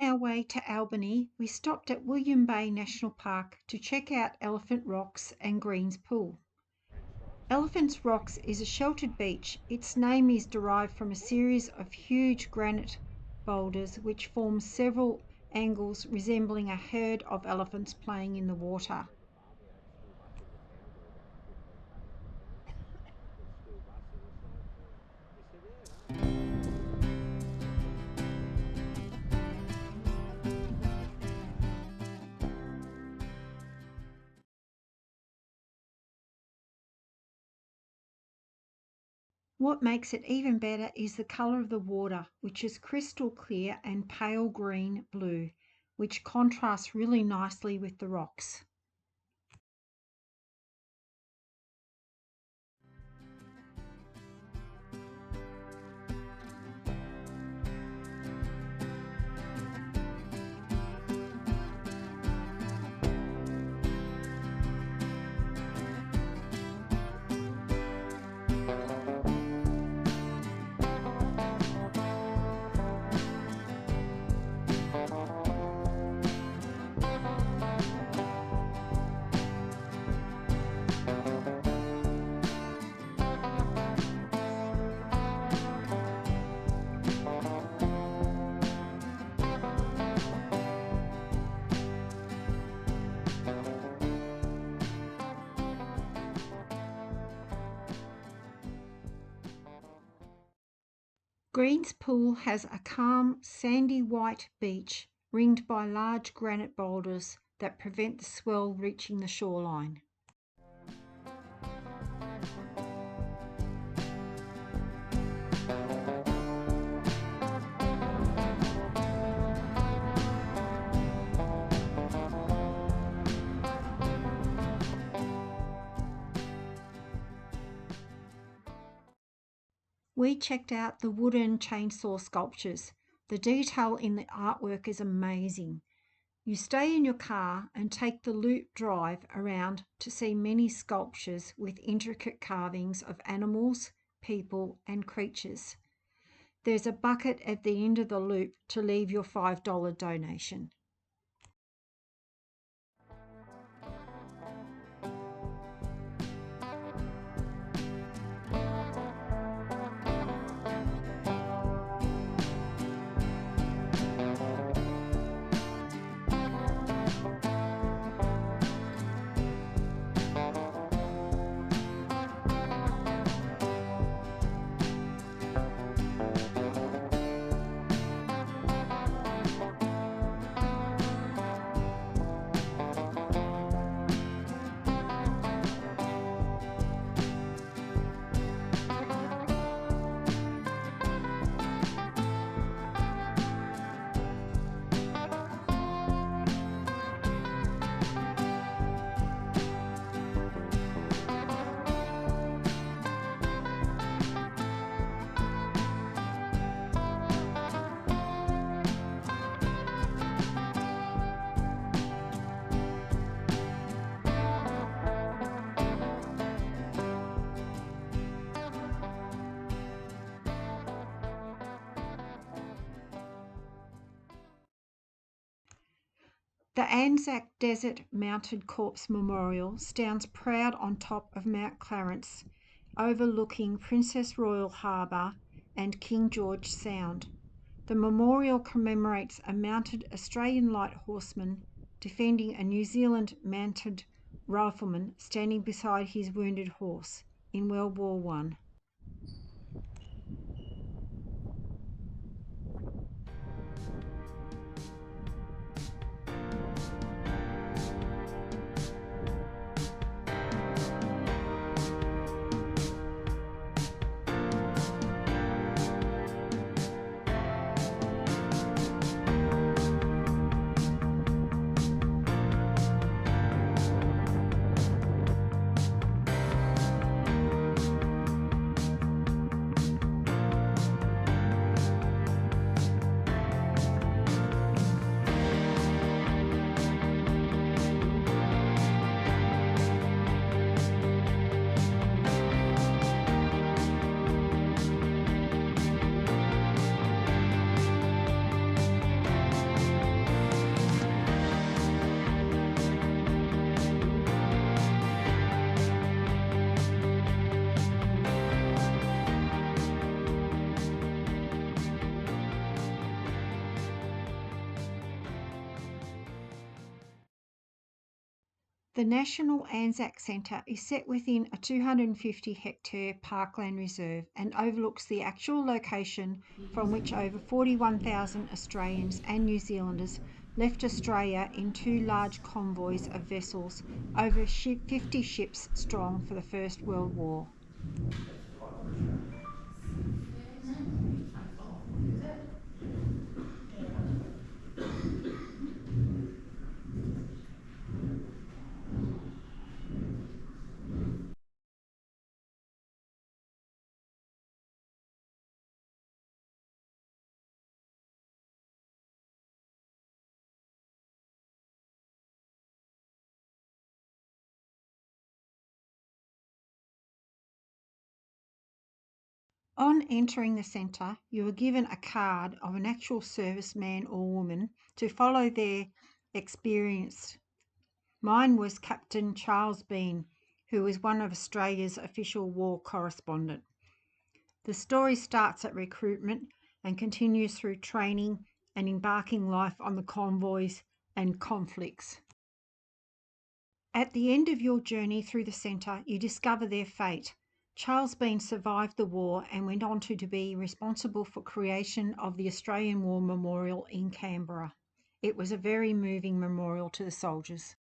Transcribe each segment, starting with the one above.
Our way to Albany, we stopped at William Bay National Park to check out Elephant Rocks and Greens Pool. Elephant's Rocks is a sheltered beach. Its name is derived from a series of huge granite boulders which form several angles resembling a herd of elephants playing in the water. What makes it even better is the colour of the water, which is crystal clear and pale green blue, which contrasts really nicely with the rocks. Greens Pool has a calm, sandy white beach ringed by large granite boulders that prevent the swell reaching the shoreline. We checked out the wooden chainsaw sculptures. The detail in the artwork is amazing. You stay in your car and take the loop drive around to see many sculptures with intricate carvings of animals, people, and creatures. There's a bucket at the end of the loop to leave your $5 donation. The ANZAC Desert Mounted Corps Memorial stands proud on top of Mount Clarence, overlooking Princess Royal Harbour and King George Sound. The memorial commemorates a mounted Australian light horseman defending a New Zealand mounted rifleman standing beside his wounded horse in World War I. The National ANZAC Centre is set within a 250-hectare parkland reserve and overlooks the actual location from which over 41,000 Australians and New Zealanders left Australia in two large convoys of vessels, over 50 ships strong, for the First World War. On entering the centre, you are given a card of an actual serviceman or woman to follow their experience. Mine was Captain Charles Bean, who was one of Australia's official war correspondent. The story starts at recruitment and continues through training and embarking life on the convoys and conflicts. At the end of your journey through the centre, you discover their fate. Charles Bean survived the war and went on to be responsible for creation of the Australian War Memorial in Canberra. It was a very moving memorial to the soldiers.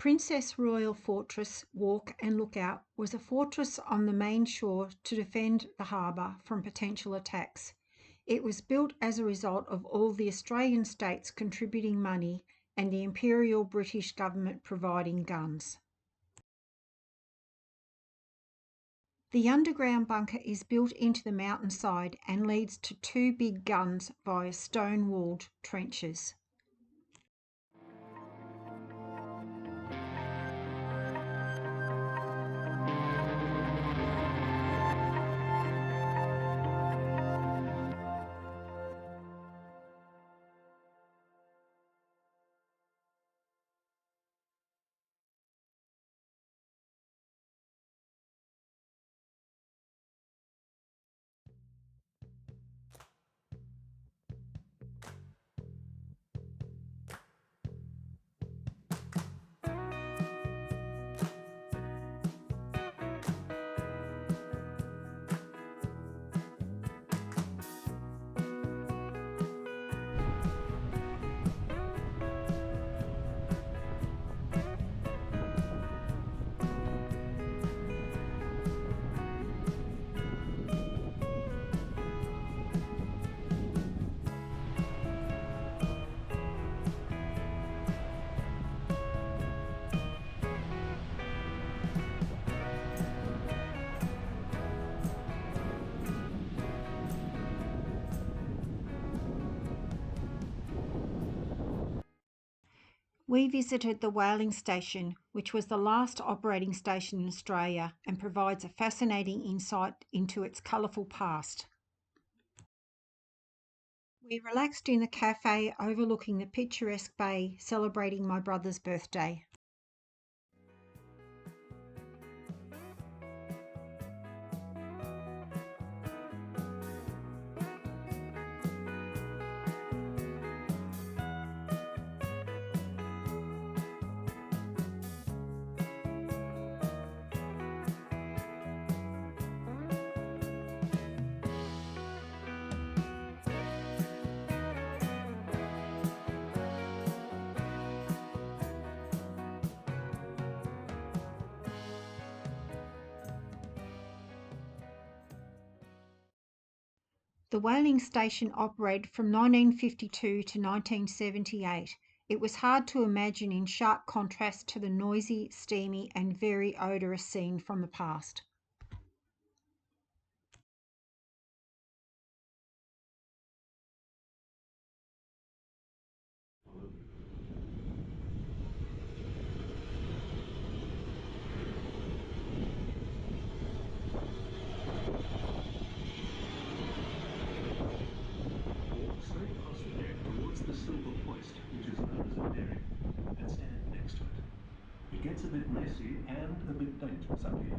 Princess Royal Fortress Walk and Lookout was a fortress on the main shore to defend the harbour from potential attacks. It was built as a result of all the Australian states contributing money and the Imperial British government providing guns. The underground bunker is built into the mountainside and leads to two big guns via stone-walled trenches. We visited the whaling station, which was the last operating station in Australia and provides a fascinating insight into its colourful past. We relaxed in a cafe overlooking the picturesque bay, celebrating my brother's birthday. The whaling station operated from 1952 to 1978. It was hard to imagine in sharp contrast to the noisy, steamy and very odorous scene from the past. The silver hoist, which is known as a derrick, and stand next to it. It gets a bit messy and a bit dangerous up here.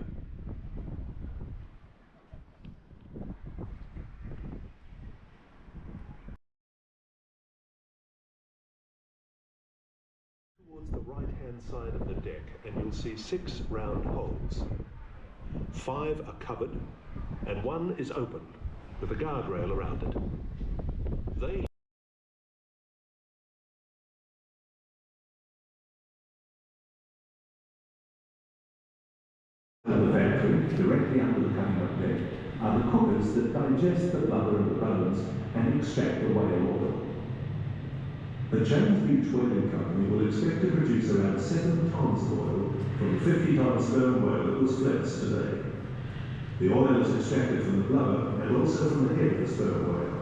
Towards the right-hand side of the deck, and you'll see 6 round holes. 5 are covered, and 1 is open, with a guardrail around it. They the factory, directly under the cutting-up deck, are the cookers that digest the blubber and the bones and extract the whale oil. The James Beach Whaling Company will expect to produce around 7 tonnes of oil from the 50-tonne sperm whale that was flexed today. The oil is extracted from the blubber and also from the head of the sperm whale.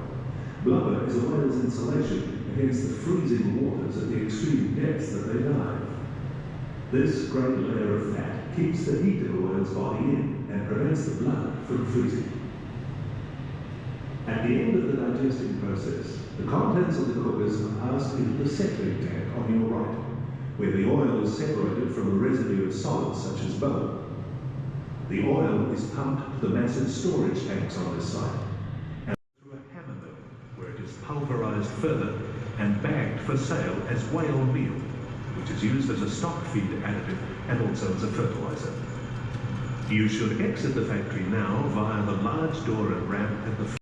Blubber is a whale's insulation against the freezing waters at the extreme depths that they dive. This grey layer of fat keeps the heat of the whale's body in and prevents the blood from freezing. At the end of the digesting process, the contents of the cookers are passed into the settling tank on your right, where the oil is separated from a residue of solids such as bone. The oil is pumped to the massive storage tanks on this site and through a hammer mill, where it is pulverized further and bagged for sale as whale meal, which is used as a stock feed additive and also as a fertilizer. You should exit the factory now via the large door and ramp at the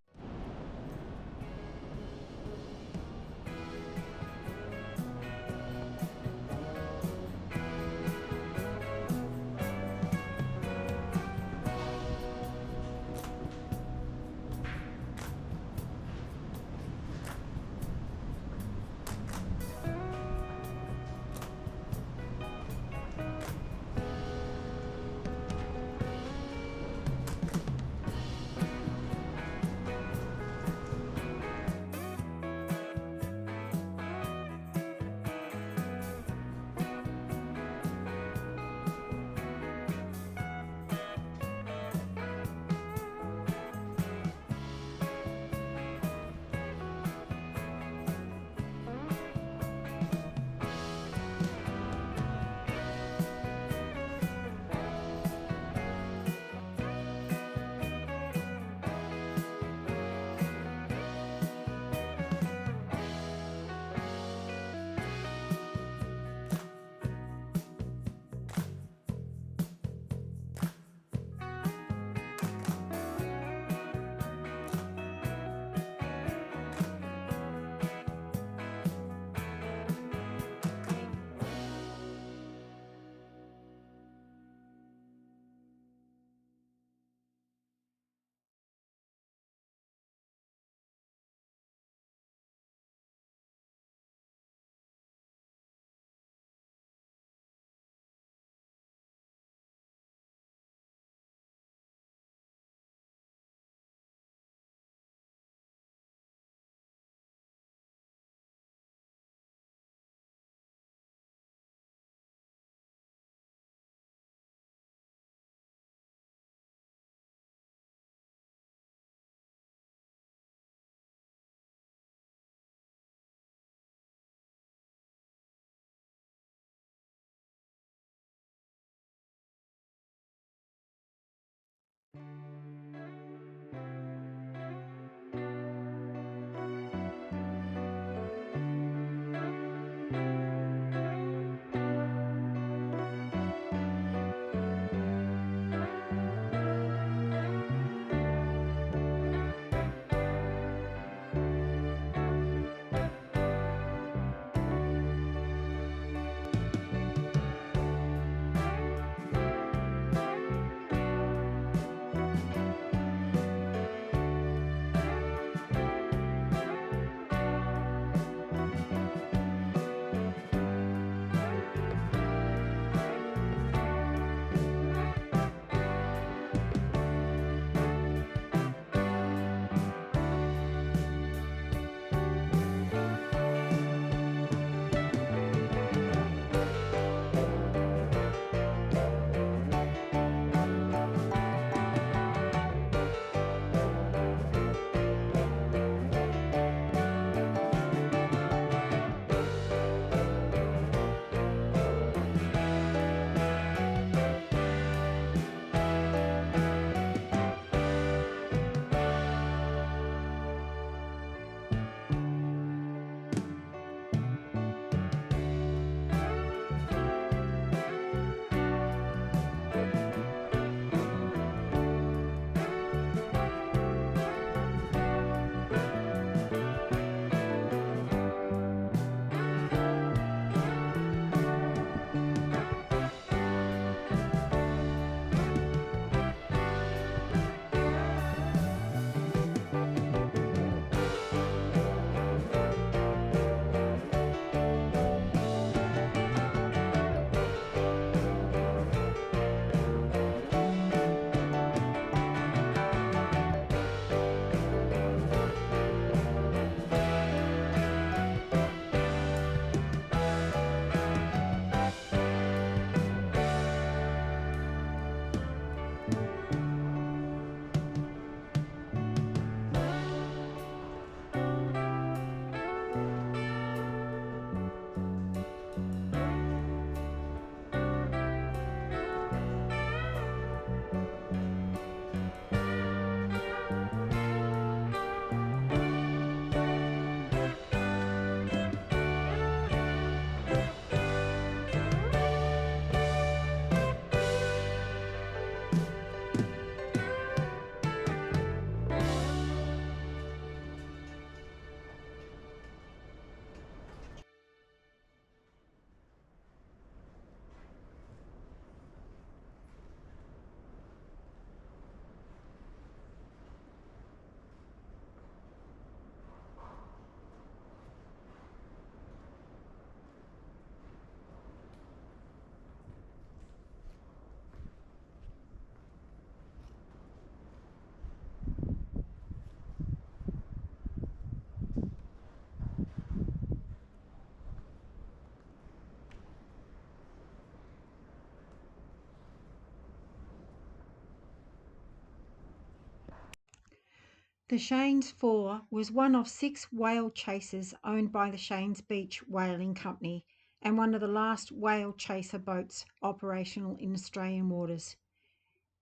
The Shanes 4 was one of 6 whale chasers owned by the Shanes Beach Whaling Company and one of the last whale chaser boats operational in Australian waters.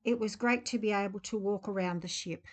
It was great to be able to walk around the ship.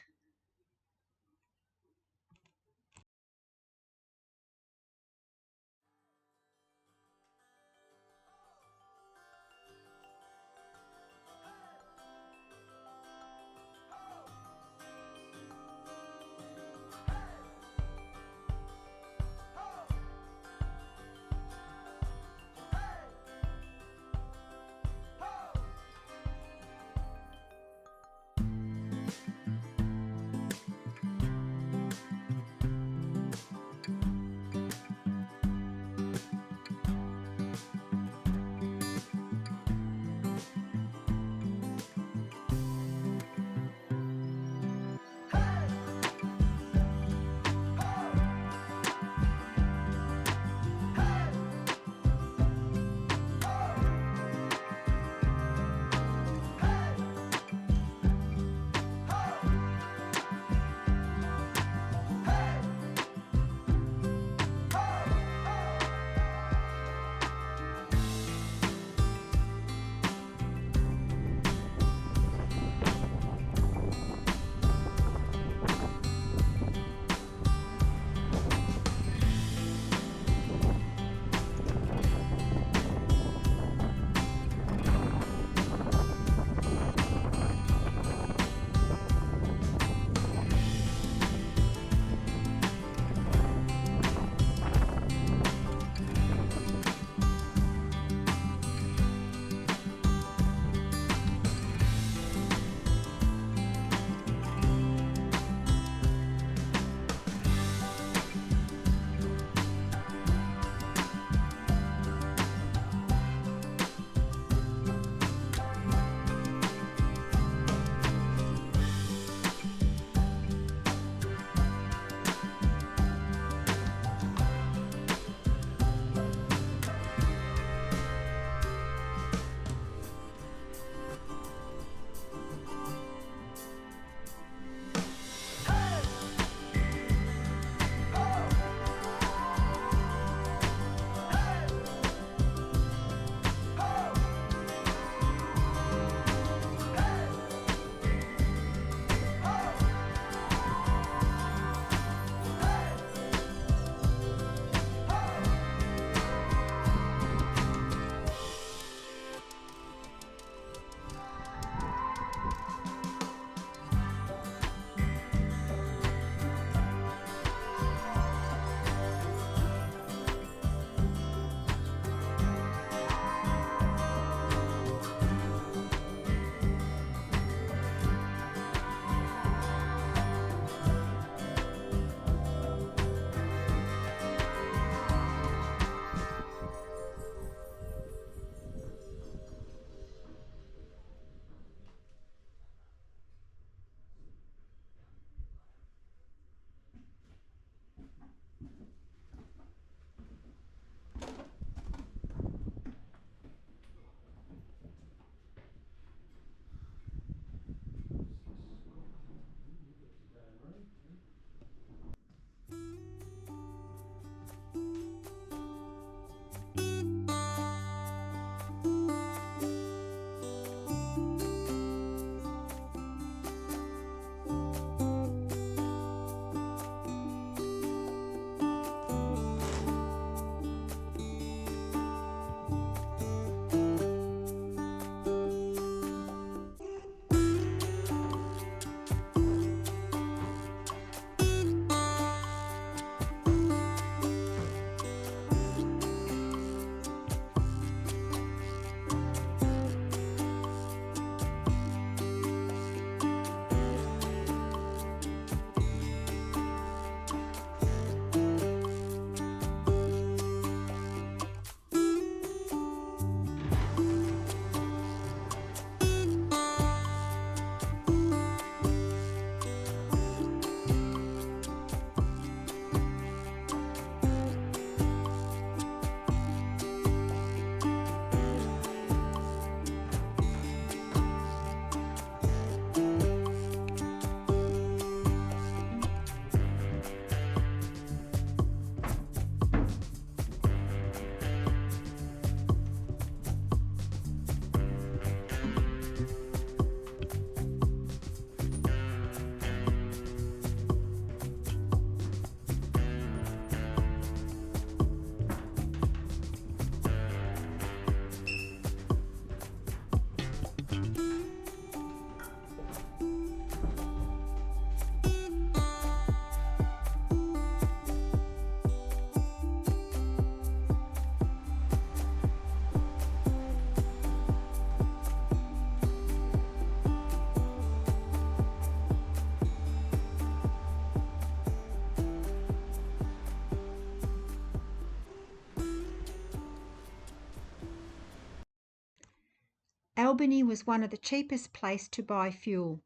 Albany was one of the cheapest places to buy fuel.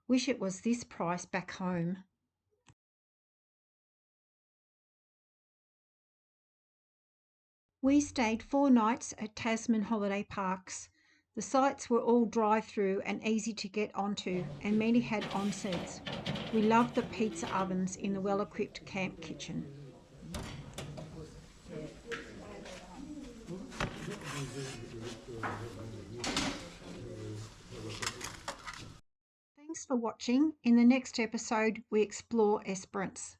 Wish it was this price back home. We stayed 4 nights at Tasman holiday parks. The sites were all drive-through and easy to get onto, and many had onsets. We loved the pizza ovens in the well-equipped camp kitchen. Thanks for watching. In the next episode, we explore Esperance.